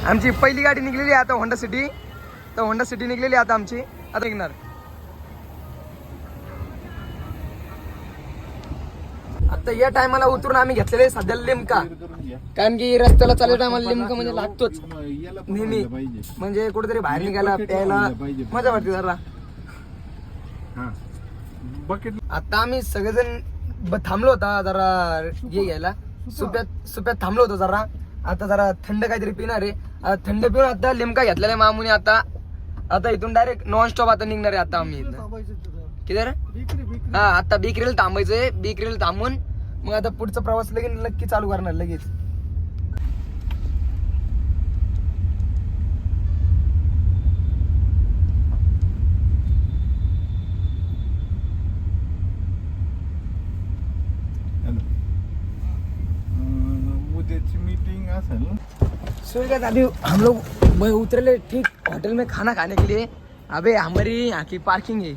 आमची पहिली गाडी निघलेली आहे आता होंडा सिटी. तर होंडा सिटी निघलेली आता आमची. आता निघणार. आता या टायमाला उतरून आम्ही घेतलेले सध्या लिमका. कारण की रस्त्याला चालू टायमाला लिमका म्हणजे लागतोच नेहमी. म्हणजे कुठेतरी बाहेर निघायला प्यायला मजा वाटते जरा. आता आम्ही सगळेजण थांबलो होता जरा हे घ्यायला. सुप्यात थांबलो होतो जरा. आता जरा थंड काहीतरी पिणार आहे. थंड पिऊन आता लिमका घेतलेला आहे मामूने. आता इथून डायरेक्ट नॉन स्टॉप आता निघणार आहे. आता आम्ही किती हा आता बिक्रीला थांबायचंय. बिक्रीला थांबून मग आता पुढचा प्रवास लगेच नक्की चालू करणार लगेच. सो अभी हम लोग उतरे ठीक होटल में खाना खाने के लिए. अबे हमारी यहाँ की पार्किंग है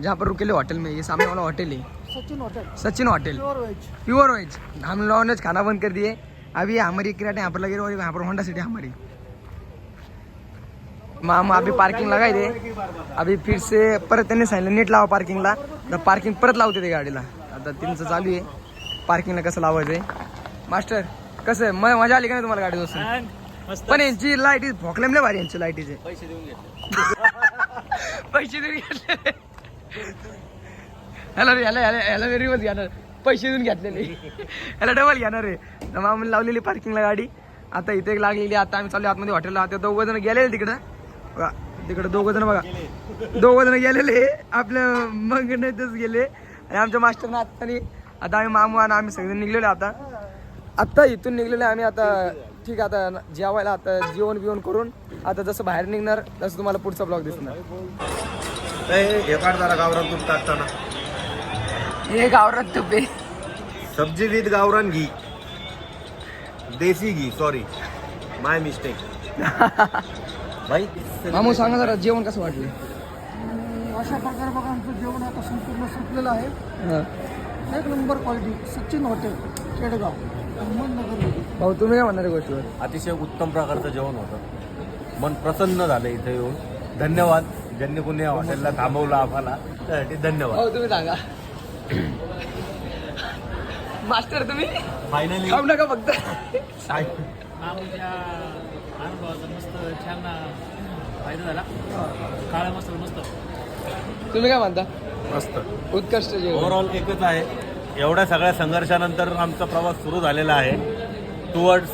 जहाँ पर रुके होटल में. ये सामने वाला होटल है सचिन होटल प्योर वेज. हम नॉन वेज खाना बंद कर दिए. अभी हमारी किराटे यहाँ पर लगे और यहाँ पर होंडा सिटी हमारी. मामा अभी पार्किंग लगाई दे. अभी फिर से परत त्यांनी सांगितलं नीट लावा पार्किंगला. तर पार्किंग परत लावते ते गाडीला. आता त्यांचं चालू आहे पार्किंगला कसं लावायचंय. मास्टर कसं मजा आली का नाही तुम्हाला गाडी बसून. पण यांची लाईट भोकलेमले भारी. यांची लाईटीचे पैसे देऊन घेतले. ह्याला रिवर्स घेणार. पैसे देऊन घेतलेले ह्याला डबल घेणार आहे. तर मग आम्ही लावलेली पार्किंगला गाडी. आता इथे एक लागलेली. आता आम्ही चालू आतमध्ये हॉटेलला. आता 2 जण गेलेले तिकडं बघा. तिकडं 2 जण बघा. 2 जण गेलेले आपल्या मग नाहीतच गेले. आणि आमच्या मास्टरनं आता आम्ही मामू आणि आम्ही सगळे निघलेलो. आता इथून निघलेले आम्ही. आता ठीक आता जेवायला. आता जेवण बिवण करून आता जसं बाहेर निघणार तसं तुम्हाला पुढचा ब्लॉग दिसणार. गावरान तूप टाकताना हे गावरान तूप आहे. सब्जी विथ गावरान घी. देसी घी. सॉरी माय मिस्टेक. भाई मामू सांगा जरा जेवण कसं वाटलं. अशा प्रकारे बघा आमचं जेवण आता संपूर्ण संपलेलं आहे. एक number quality. Sachin hotel Kedgaon Ahmednagar. भाऊ तुम्ही काय म्हणणार गोष्टीवर. अतिशय उत्तम प्रकारचं जेवण होतं. मन प्रसन्न झालं इथे येऊन. धन्यवाद ज्यांनी कोणी या हॉटेलला थांबवलं आम्हाला त्यासाठी धन्यवाद. भाऊ तुम्ही सांगा. मास्टर तुम्ही फायनली खाऊ नका फक्त. अनुभवाचा मस्त छान फायदा झाला. काळा मस्त. तुम्ही काय म्हणता. मस्त उत्कृष्ट जेवण. ओव्हरऑल एकच आहे. एवढ्या सगळ्या संघर्षानंतर आमचा प्रवास सुरू झालेला आहे टुवर्ड्स